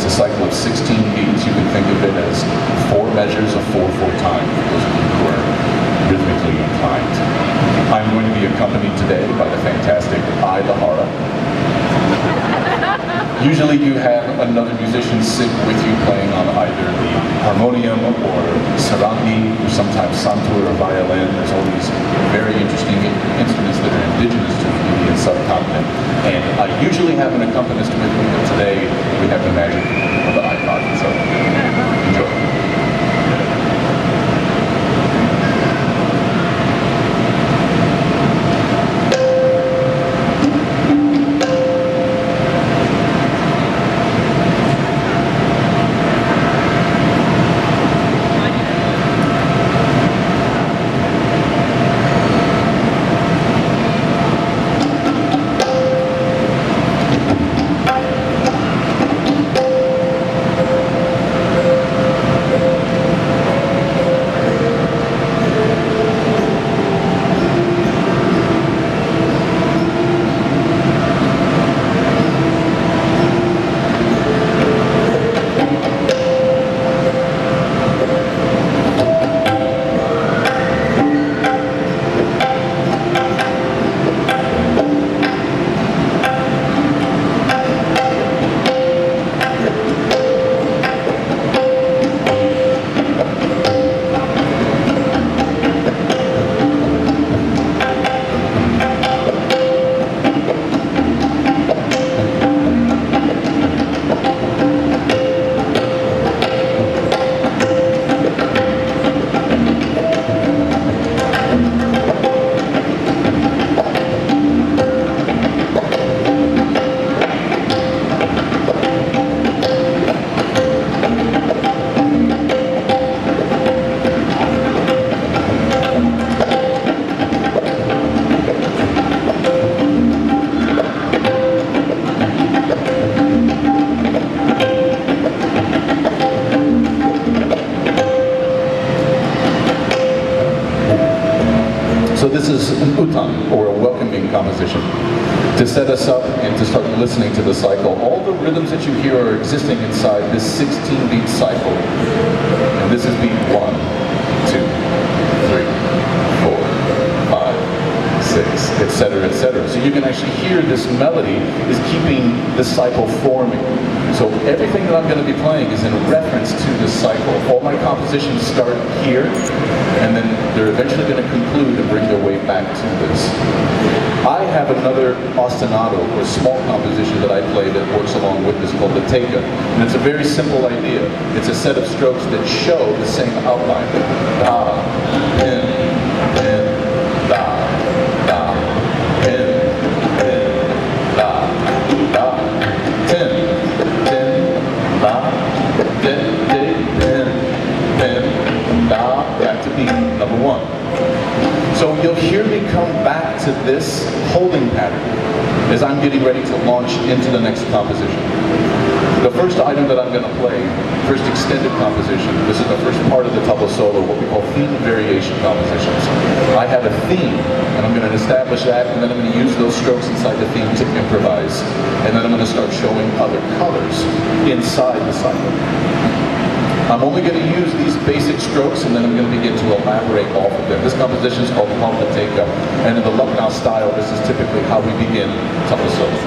It's a cycle of 16 beats. You can think of it as 4 measures of 4/4 time for those of you who are rhythmically inclined. I'm going to be accompanied today by the fantastic Ai Lahara. Usually you have another musician sit with you playing on either the harmonium or sarangi, or sometimes santur or violin. There's all these very interesting instruments that are indigenous to the Indian subcontinent. And I usually have an accompanist with me, but today we have the magic of the iPod. So enjoy. So this is an utan, or a welcoming composition, to set us up and to start listening to the cycle. All the rhythms that you hear are existing inside this 16-beat cycle. And this is beat 1, 2, 3, 4, 5, 6, etc., etc. So you can actually hear this melody is keeping the cycle forming. So everything that I'm going to be playing is in reference to this cycle. All my compositions start here, and then they're eventually going to conclude and bring their way back to this. I have another ostinato, or small composition that I play that works along with this called the teka. And it's a very simple idea. It's a set of strokes that show the same outline. Da, in, da, da, in, da, da, tin, da, din, din, din, da, back to beat number 1. So you'll hear me come back to this holding pattern as I'm getting ready to launch into the next composition. The first item that I'm going to play, first extended composition, this is the first part of the tabla solo, what we call theme variation compositions. I have a theme, and I'm going to establish that, and then I'm going to use those strokes inside the theme to improvise, and then I'm going to start showing other colors inside the cycle. I'm only going to use these basic strokes, and then I'm going to begin to elaborate off of them. This composition is called Palpa Teka, and in the Lucknow style, this is typically how we begin tabla solo.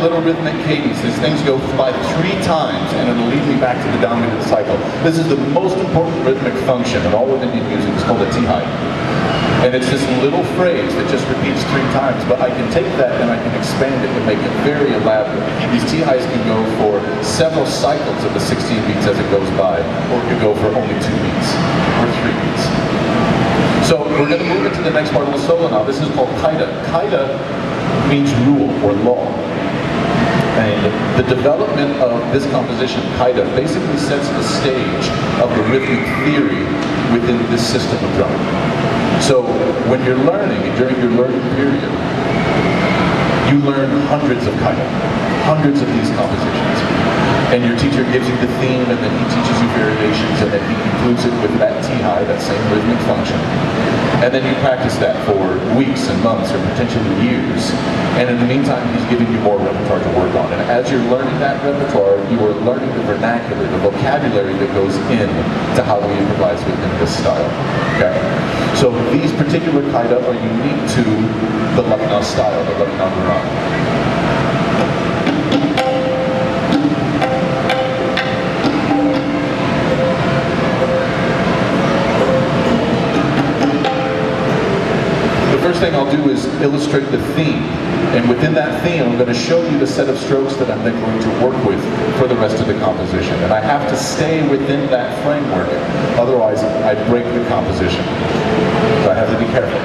little rhythmic cadence. These things go by 3 times, and it'll lead me back to the dominant cycle. This is the most important rhythmic function in all of Indian music. It's called a T-high. And it's this little phrase that just repeats 3 times, but I can take that and I can expand it and make it very elaborate. These T-highs can go for several cycles of the 16 beats as it goes by, or it could go for only 2 beats, or 3 beats. So we're going to move into the next part of the solo now. This is called kaida. Kaida means rule or law. And the development of this composition, kaida, basically sets the stage of the rhythmic theory within this system of drumming. So when you're learning, and during your learning period, you learn hundreds of kaida, hundreds of these compositions. And your teacher gives you the theme, and then he teaches you variations, and then he concludes it with that T-high, that same rhythmic function. And then you practice that for weeks and months, or potentially years. And in the meantime, he's giving you more repertoire to work on. And as you're learning that repertoire, you are learning the vernacular, the vocabulary that goes in to how we improvise within this style. Okay? So these particular kaida are unique to the Lucknow style, the Lucknow Gharan. First thing I'll do is illustrate the theme, and within that theme I'm going to show you the set of strokes that I'm then going to work with for the rest of the composition, and I have to stay within that framework, otherwise I break the composition, so I have to be careful.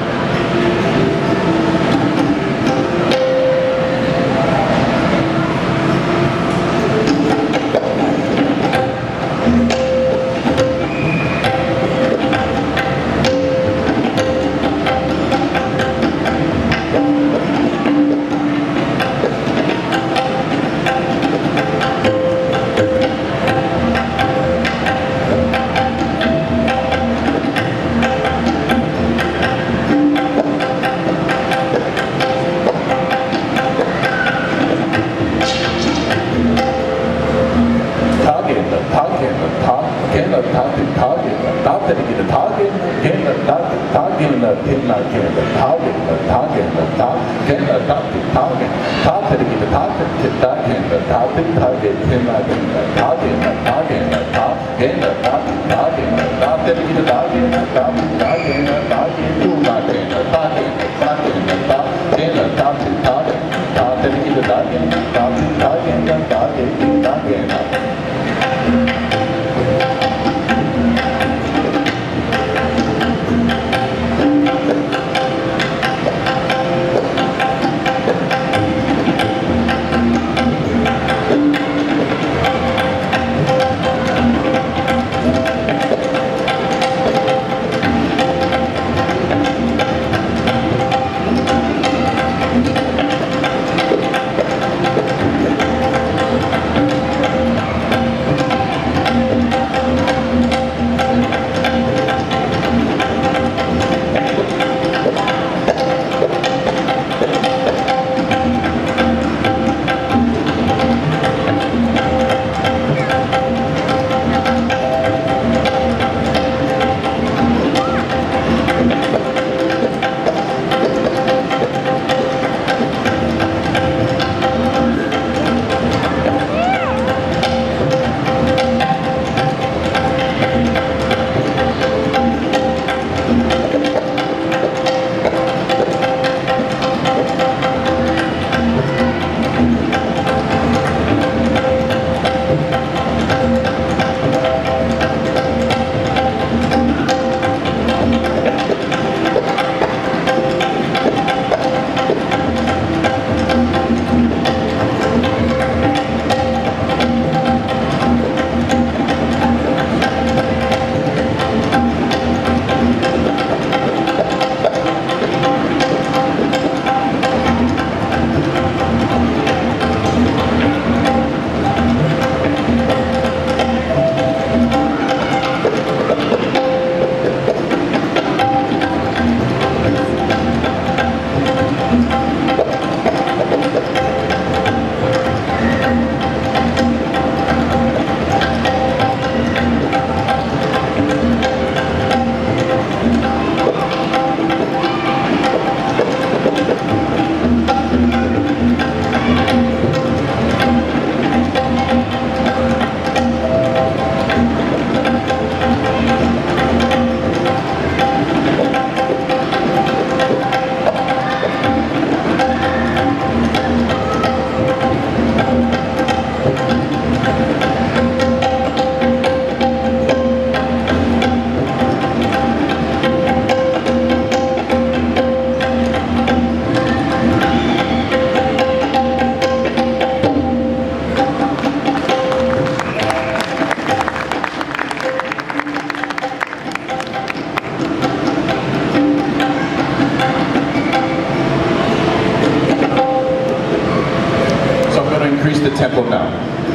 the tempo now.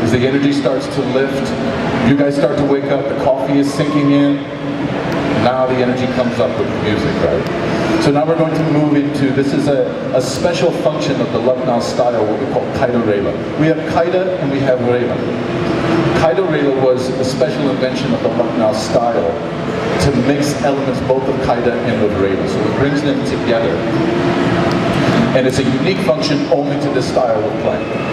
As the energy starts to lift, you guys start to wake up, the coffee is sinking in. Now the energy comes up with the music, right? So now we're going to move into, this is a special function of the Lucknow style, what we call Kaida Rela. We have Kaida and we have Rela. Kaida Rela was a special invention of the Lucknow style to mix elements both of Kaida and of Rela. So it brings them together. And it's a unique function only to this style of playing.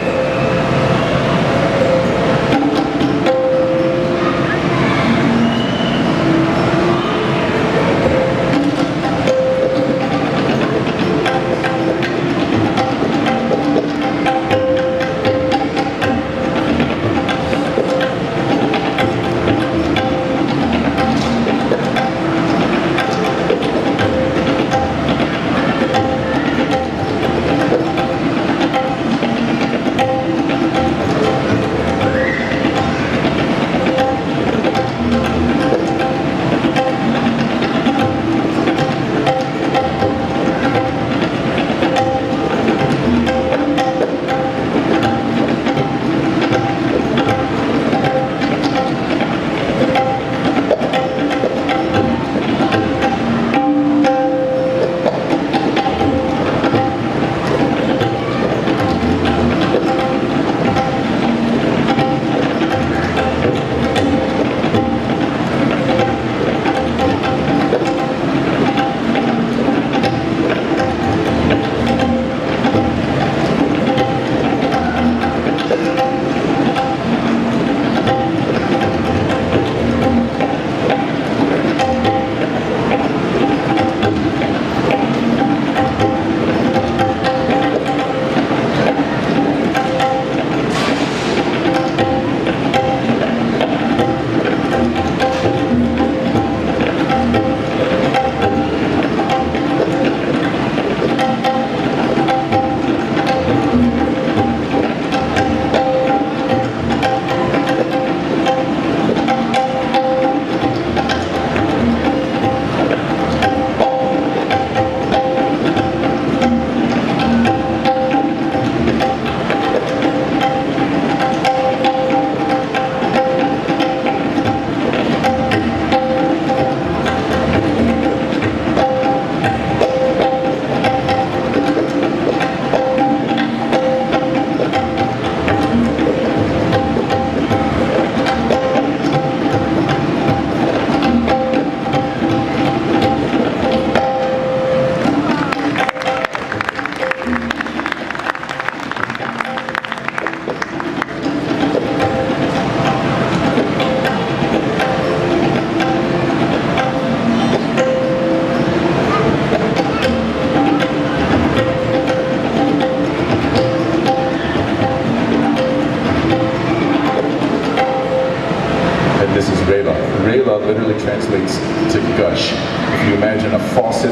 Rela literally translates to gush. If you imagine a faucet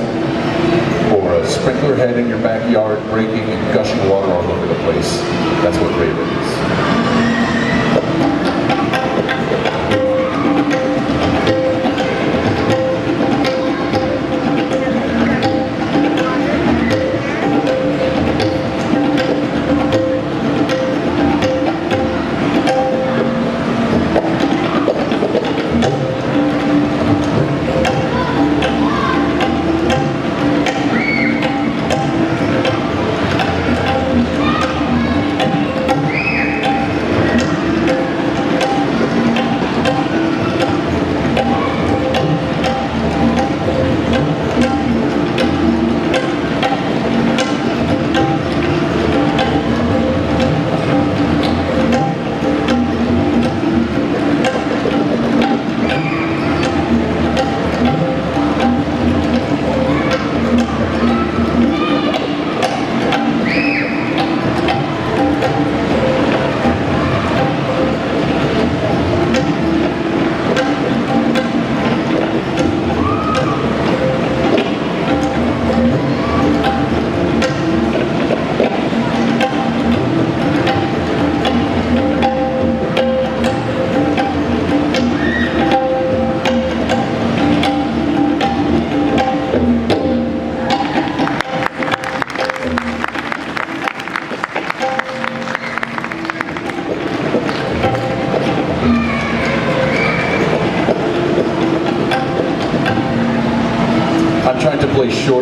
or a sprinkler head in your backyard breaking and gushing water all over the place, that's what Rela is.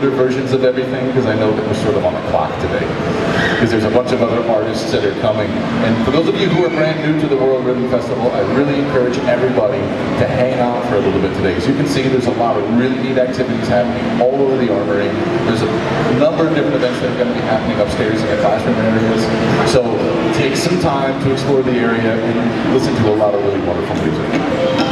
shorter versions of everything because I know that we're sort of on the clock today. Because there's a bunch of other artists that are coming. And for those of you who are brand new to the World Rhythm Festival, I really encourage everybody to hang out for a little bit today. As you can see, there's a lot of really neat activities happening all over the Armory. There's a number of different events that are going to be happening upstairs in the classroom areas. So take some time to explore the area and listen to a lot of really wonderful music.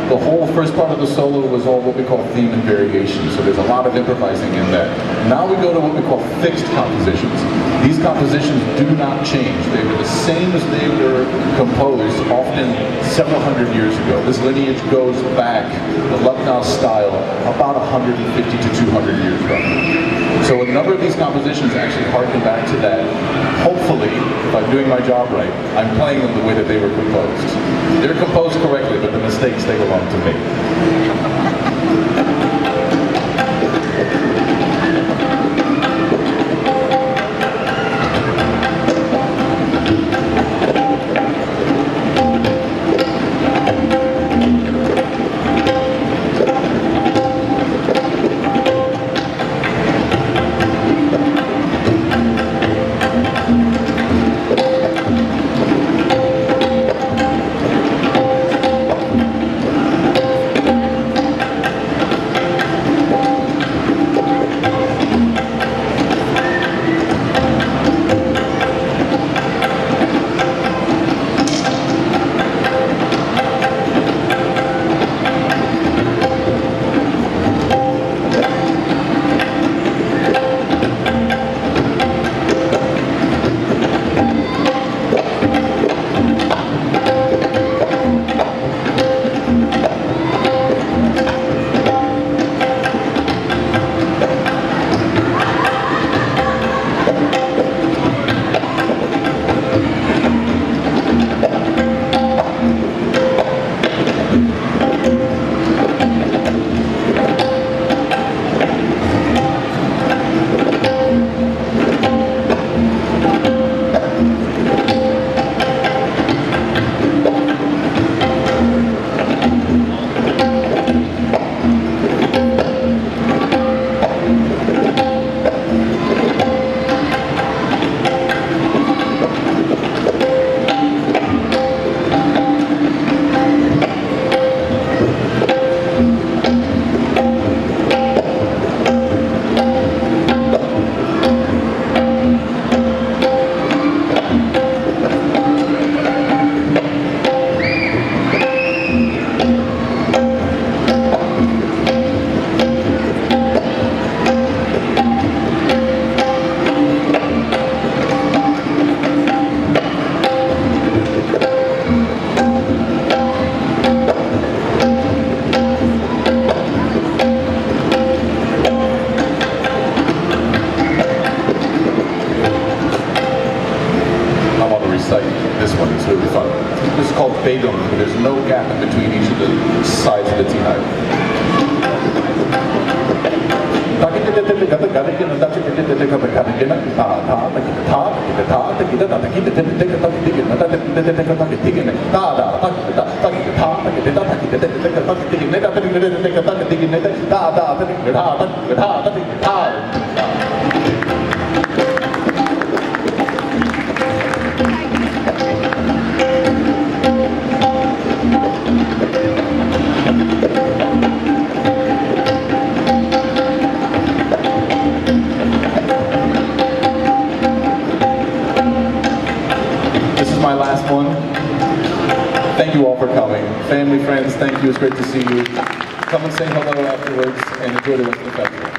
The whole first part of the solo was all what we call theme and variation, so there's a lot of improvising in that. Now we go to what we call fixed compositions. These compositions do not change. They were the same as they were composed, often several hundred years ago. This lineage goes back, the Lucknow style, about 150 to 200 years roughly. So a number of these compositions actually harken back to that. Hopefully, if I'm doing my job right, I'm playing them the way that they were composed. They're composed correctly, but the mistakes, they belong to me. This is my last one. Thank you all for coming. Family, friends, thank you. It's great to see you. Come and say hello afterwards and enjoy the rest of the festival.